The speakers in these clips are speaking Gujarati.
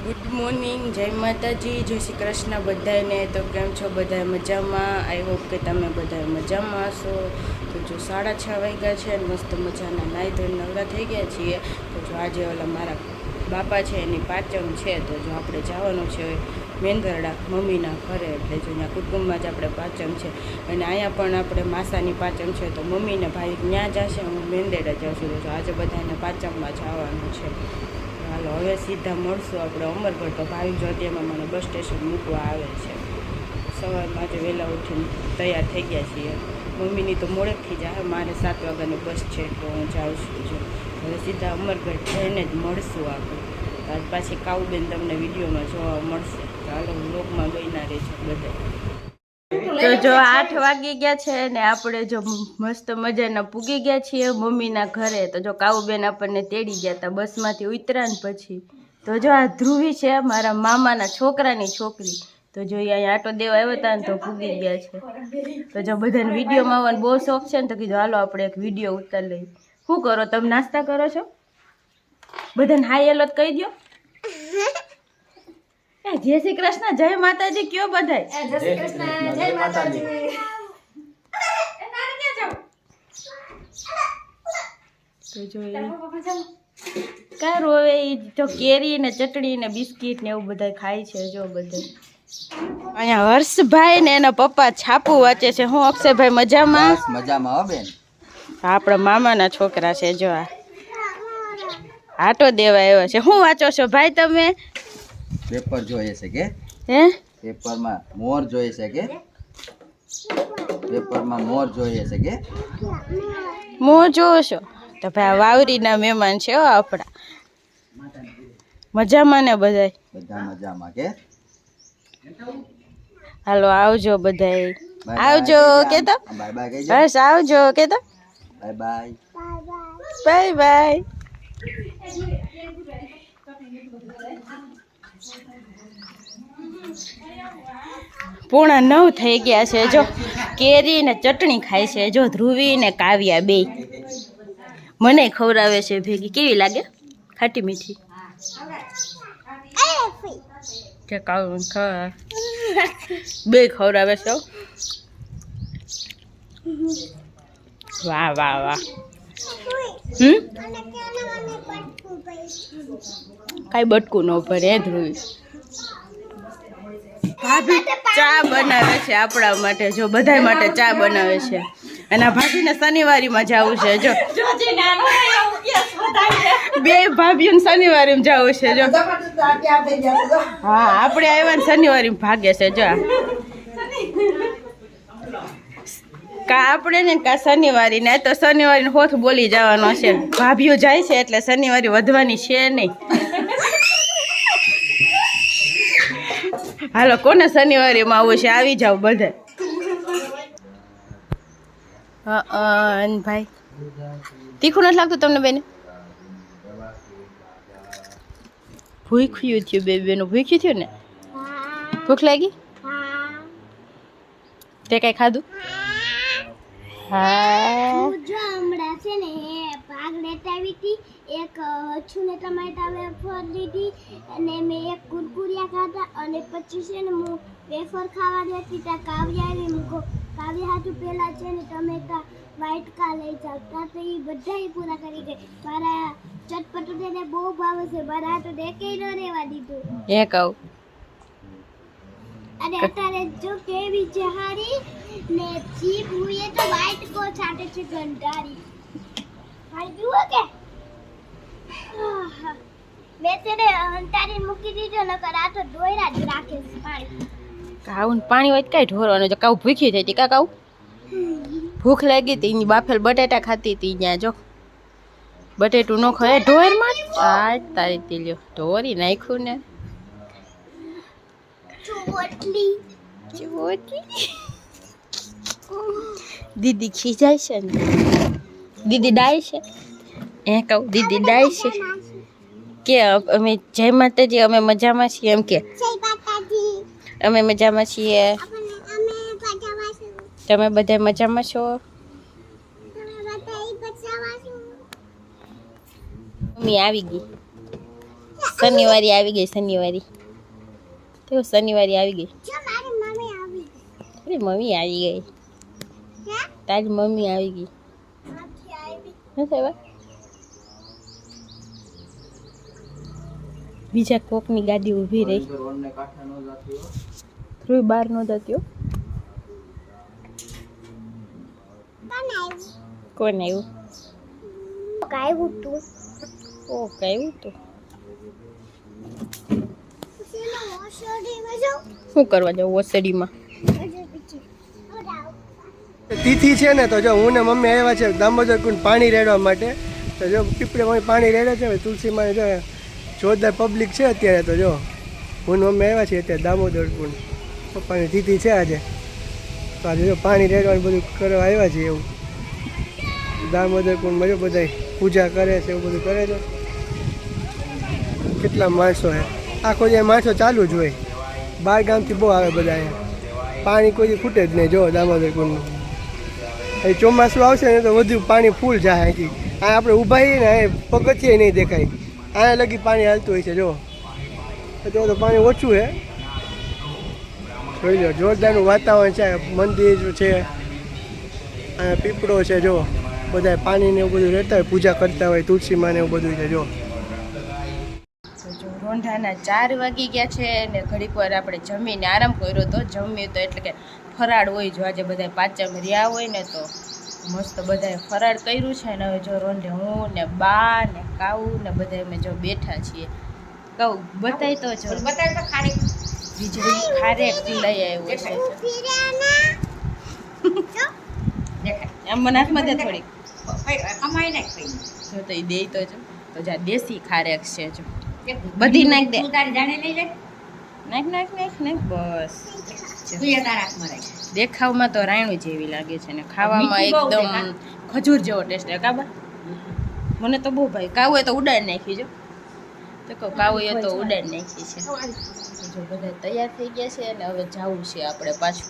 ગુડ મોર્નિંગ, જય માતાજી, જય શ્રી કૃષ્ણ બધાને। તો કેમ છો બધા? મજામાં? આઈ હોપ કે તમે બધા મજામાં હશો। તો જો 6:30 વાગ્યા છે, મસ્ત મજાના નાહી ધોઈને નવરા થઈ ગયા છીએ। તો જો આજે ઓલા મારા બાપા છે એની પાંચમ છે, તો જો આપણે જવાનું છે મેંદરડા મમ્મીના ઘરે, એટલે જો અહીંયા કુટુંબમાં જ આપણે પાંચમ છે અને અહીંયા પણ આપણે માસાની પાંચમ છે, તો મમ્મીને ભાઈ ત્યાં જશે, હું મેંદરડા જાઉં છું। તો આજે બધાને પાંચમમાં જવાનું છે। હાલો હવે સીધા મળશું આપણે અમરગઢ। તો ભાઈ જો અત્યારમાં મને બસ સ્ટેશન મૂકવા આવે છે। સવારમાં જ વહેલા ઉઠીને તૈયાર થઈ ગયા છીએ। મમ્મીની તો મોડેકથી જાય, મારે 7 વાગ્યાની બસ છે, તો હું જાઉં છું। જો હવે સીધા અમરગઢ જઈને જ મળશું આપણે। આજ પાછી કાઉબેન તમને વિડીયોમાં જોવા મળશે। ચાલો વ્લોગમાં બન્યા રહેજો બધા। તો જો 8 વાગી ગયા છે ને આપણે જો મસ્ત મજાના પૂગી ગયા છીએ મમ્મીના ઘરે। તો જો કાઉબેન આપણને તેડી ગયા હતા બસમાંથી ઉતર્યા ને પછી। તો જો આ ધ્રુવી છે મારા મામાના છોકરાની છોકરી। તો જો અહીંયા આટો દેવા આવ્યા હતા ને તો પૂગી ગયા છે। તો જો બધાને વિડીયોમાં આવવાનો બહુ શોખ છે ને, તો કીધું હાલો આપણે એક વિડીયો ઉતારી લઈએ। શું કરો તમે? નાસ્તા કરો છો? બધાને હાય હેલો કહી દો। જય શ્રી કૃષ્ણ, જય માતાજી કયો બધાય? જય શ્રી કૃષ્ણ, જય માતાજી। તો જો કા રોવે ઈ તો કેરી ને ચટણી ને બિસ્કીટ ને એવું બધા ખાય છે। જો બધા અહીંયા હર્ષભાઈ ને એના પપ્પા છાપુ વાંચે છે। હું અક્ષયભાઈ મજામાં? મજામાં હો બેન। આપણા મામાના છોકરા છે। જો આ આટો દેવા આવ્યા છે। શું વાંચો છો ભાઈ તમે? પેપર જોઈએ છે કે? હે પેપરમાં મોર જોઈએ છે કે? પેપરમાં મોર જોઈએ છે કે? મોં જોવો છો? તો ભાઈ આ વાવરીના મહેમાન છે હો આપણા। મજામાં ને બધાય? બધા મજામાં કે? હાલો આવજો બધાય, બાય આવજો કેતો, બાય બાય કહેજો। બસ આવજો કેતો, bye bye bye bye. Puna 9 થઈ ગયા છે। જો કેરી ને ચટણી ખાય છે। જો ધ્રુવી ને કાવ્યા બે મને ખવડાવે છે ભેગી। કેવી લાગે? ખાટી મીઠી કે બે ખવડાવે છે। વાહ વાહ વાહ। કઈ બટકું ન ભરે ધ્રુવી। ભાભી ચા બનાવે છે આપણા માટે। જો બધા માટે ચા બનાવે છે અને આ ભાભીને શનિવારીમાં જવું છે। જો બે ભાભીઓને શનિવારીમાં જવું છે। જો હા આપણે આવ્યા ને શનિવારીમાં ભાગે છે। જો કા આપણે ને કા શનિવારી ને, તો શનિવારી હોઠ બોલી જવાનો છે। ભાભીઓ જાય છે એટલે શનિવારી વધવાની છે નહીં। હાલો કોને શનિવારીમાં આવવું છે આવી જાવ બધા। ભાઈ તીખું નથી લાગતું તમને બેને? ભૂખ્યું થયું બે બેનું? ભૂખ્યું થયું ને? ભૂખ લાગી? તે કઈ ખાધું? હા જો હમણાં છે ને ભાગ લેતા આવી હતી, એક હછુને ટમાટા વેફર લીધી અને મેં એક કુરકુરિયા ખાધા અને પછી છે ને હું વેફર ખાવાની હતી ત્યાં કાવ્યા આવી મૂકો કાવ્યા હાથું પેલા છે ને ટમેટા વ્હાઈટ કા લઈ જાતા તો એ બધા પૂરા કરી ગઈ। મારા ચટપટું તેને બહુ ભાવે છે, મારા તો દેખે ન રહેવા દીધું। એ કહું અને અત્યારે જો કેવી જહારી ને જીભ હુએ તો વ્હાઈટ કો છાટે છે ગંધારી। પાણી પીવો કે? મેં તેને અંતારી મૂકી દીધો નકર આ તો ડોયરા જ રાખે છે પાણી। કાઉન પાણી હોય કઈ ઢોરવાનું? જો કાઉ ભૂખી થઈ હતી કા કાઉ? ભૂખ લાગી હતી એની બાફેલ બટેટા ખાતી હતી ત્યાં। જો બટેટું ન ખાય ઢોરમાં આ તારી તીલ્યો ઢોરી નાખ્યું ને ચોટલી ચોટલી। દીદી ખીજાય છે ને? દીદી ડાય છે? એ કહું દીદી ડાય છે કે અમે જય માતાજી અમે મજામાં છીએ એમ કે? જય માતાજી અમે મજામાં છીએ। અમે મજામાં છીએ। તમે બધા મજામાં છો? તમે બધા મજામાં છો? મમ્મી આવી ગઈ। શનિવારી આવી ગઈ શનિવારી તો શનિવારી આવી ગઈ જો મારી મમ્મી આવી તારી મમ્મી આવી ગઈ હે તારી મમ્મી આવી ગઈ નથી આવી નથી આવ્યા બીજા કોકની ગાડી ઊભી રહી ધ્રુવ બહાર ન જતી હો કોણ આવ્યું કાયું તું ઓ કયું તો સીનો ઓશોડીમાં જાઉં શું કરવા જાવ ઓસડીમાં હજુ પીછી ઓડાવ તિથિ છે ને તો જો હું ને મમ્મી આવ્યા છે દામોદર કુંડ પાણી રેડવા માટે તો જો પીપળે પાણી રેડે છે તુલસીમાં જો જોરદાર પબ્લિક છે અત્યારે તો જો હું ને મમ્મી આવ્યા છીએ અત્યારે દામોદર કુંડ પપ્પાની તિથિ છે આજે તો આજે જો પાણી રેડવાનું બધું કરવા આવ્યા છીએ એવું દામોદર કુંડમાં જો બધા પૂજા કરે છે એવું બધું કરે છે કેટલા માણસો છે આખો જે માણસો ચાલુ જ હોય બહાર ગામથી બહુ આવે બધા અહીંયા પાણી કોઈ ખૂટે જ નહીં જો દામોદર કુંડનું અહીં ચોમાસું આવશે ને તો વધુ પાણી ફૂલ જાય અહીંથી આ આપણે ઊભા છીએ ને અહીં પગથિયે નહીં દેખાય અહીંયા લગી પાણી હાલતું હોય છે જો અત્યારે તો પાણી ઓછું છે જોઈ લો જોરદારનું વાતાવરણ છે મંદિર છે અહીંયા પીપળો છે જો બધા પાણીને એવું બધું રહેતા હોય પૂજા કરતા હોય તુલસીમાં ને એવું બધું છે જો તો જો રોંઢાના 4 વાગી ગયા છે ને ઘડીક વાર આપણે જમીને આરામ કર્યો તો જમ્યું તો એટલે કે ફરાળ હોય જો આજે બધા પાંચમ રહ્યા હોય ને તો મસ્ત બધાએ ફરાળ કર્યું છે ને હવે જો રોંઢે હું ને બા ને કાઉ ને બધા અમે જો બેઠા છીએ કહું બતાય તો જો વીજળી ખારેક લઈ આવ્યો છે એમ મને હાથમાં દે થોડીક જો તો એ દે તો જો તો જા દેશી ખારેક છે જો બધી નાખ દે નાખ નાખ નાખ નાખ બસ દેખાવમાં તો રાયણું જેવી લાગે છે ને ખાવામાં એકદમ ખજૂર જેવો ટેસ્ટ છે કાબા મને તો બહુ ભાઈ કાવું તો ઉડાડી નાખી જો તો કહું કાવું એ તો ઉડાડી નાખી છે જો બધા તૈયાર થઈ ગયા છે અને હવે જવું છે આપણે પાછું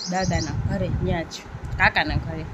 દાદાના ઘરે ત્યાં જ કાકાના ઘરે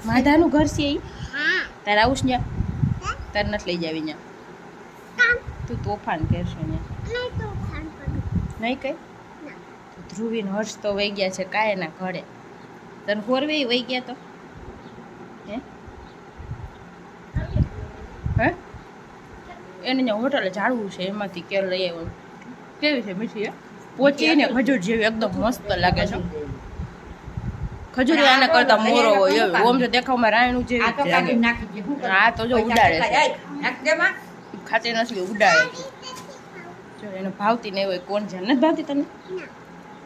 માધાનું ઘર છે એ તારે આવું છે ત્યાં તારે નથી લઈ જાવી ત્યાં તું તોફાન કરશો ત્યાં નહીં કઈ ધ્રુવીન હર્ષ તો વહી ગયા છે કાયના ઘરે તને ફોરવે વહી ગયા તો હે એને ત્યાં હોટલે ઝાડવું છે એમાંથી કેર લઈ આવ્યો કેવી છે મીઠી પોચીને ખજૂર જેવી એકદમ મસ્ત લાગે છે ખજૂર આના કરતા મોરો હોય એવું ઓમ જો દેખાવમાં રાયણું જેવી હા તો જો ઉડાડે છે ખાતી નથી ઉડાડે જો એને ભાવતી નહીં હોય કોણ છે નથી ભાવતી તને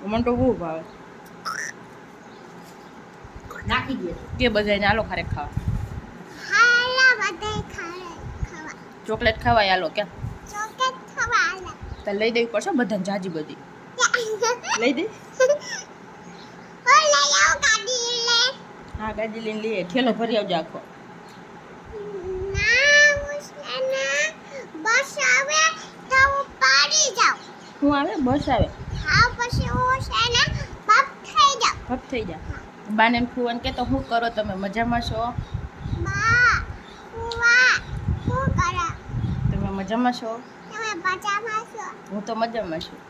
મને તો બહુ ભાવે કે બધાને આલો ખારે ખાવા ચોકલેટ ખાવાય આલો ક્યાં તો લઈ દેવી પડશે બધાને જાજી બધી લઈ દે હા ગાડી લઈને લઈએ ઠેલો ભરી આવજો આખો હું આવે બસ આવે ભપ થઈ જા બાને ફુવાન કે તો શું કરો તમે મજામાં છો તમે મજામાં છો હું તો મજામાં છું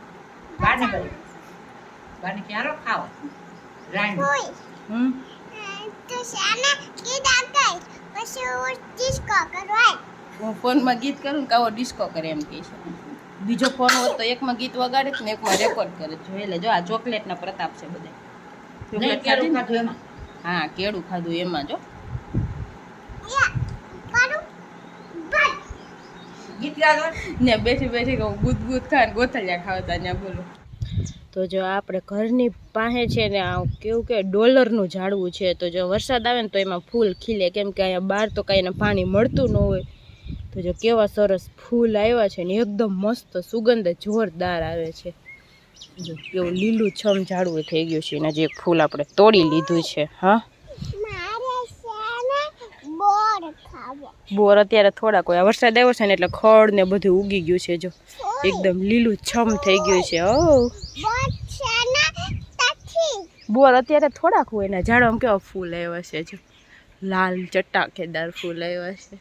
હું ફોનમાં ગીત કરું કાવો ડિસ્કો કરે એમ કહે છે બીજો ફોન હોત તો એકમાં ગીત વગાડે ને એકમાં રેકોર્ડ કરે જોઈ લેજો આ ચોકલેટના પ્રતાપ છે બધા ચોકલેટ ખાધી ને હા કેળું ખાધું એમાં જો ને બેઠી બેઠી કહું ગુદગુદ ખાન ગોથલિયા ખાવતા ત્યાં બોલો તો જો આપણે ઘરની પાસે છે ને આ કેવું કે ડોલરનું ઝાડવું છે તો જો વરસાદ આવે ને તો એમાં ફૂલ ખીલે કેમ કે અહીંયા બહાર તો કાંઈને પાણી મળતું ન હોય તો જો કેવા સરસ ફૂલ આવ્યા છે ને એકદમ મસ્ત સુગંધ જોરદાર આવે છે જો કેવું લીલું છમ ઝાડવું થઈ ગયું છે એના જે ફૂલ આપણે તોડી લીધું છે હા બોર અત્યારે થોડાક હોય વરસાદ આવ્યો છે ને એટલે ખડ ને બધું ઉગી ગયું છે જો એકદમ લીલું છમ થઈ ગયું છે ઓ બોર અત્યારે થોડાક હોય ને ઝાડવામાં કેવા ફૂલ આવ્યા છે જો લાલ ચટાકેદાર ફૂલ આવ્યા છે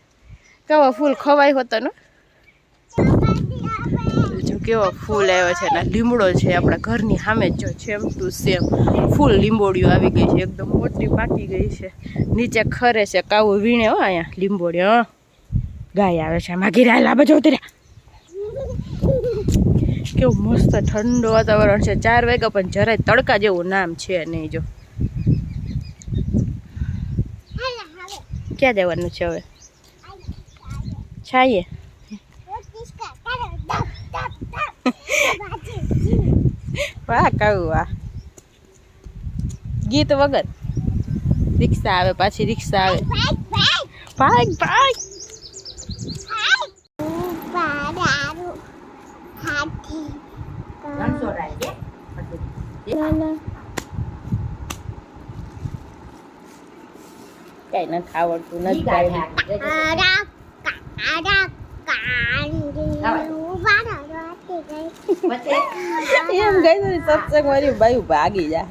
કેવો ફૂલ ખવાય હોતો ને જો કેવો ફૂલ આવ્યો છે ને લીમડો છે આપણા ઘરની સામે જ જો સેમ ટુ સેમ ફૂલ લીંબોડીઓ આવી ગઈ છે એકદમ મોટી પાકી ગઈ છે નીચે ખરે છે કાવું વીણે હો અહીંયા લીંબોડી હા ગાય આવે છે માગી રહ્યા બાજુ ઉતર્યા કેવું મસ્ત ઠંડુ વાતાવરણ છે 4 વાગ્યા પણ જરાય તડકા જેવું નામ છે નહીં જો ક્યાં જવાનું છે હવે છાઈએ વાહ કહું વાહ ગીત વગર રિક્ષા આવે પાછી રિક્ષા આવે ભાગ ભાગ કઈ નથી આવડતું નથી એમ ગઈ સત્સંગ મારી બાયું ભાગી જા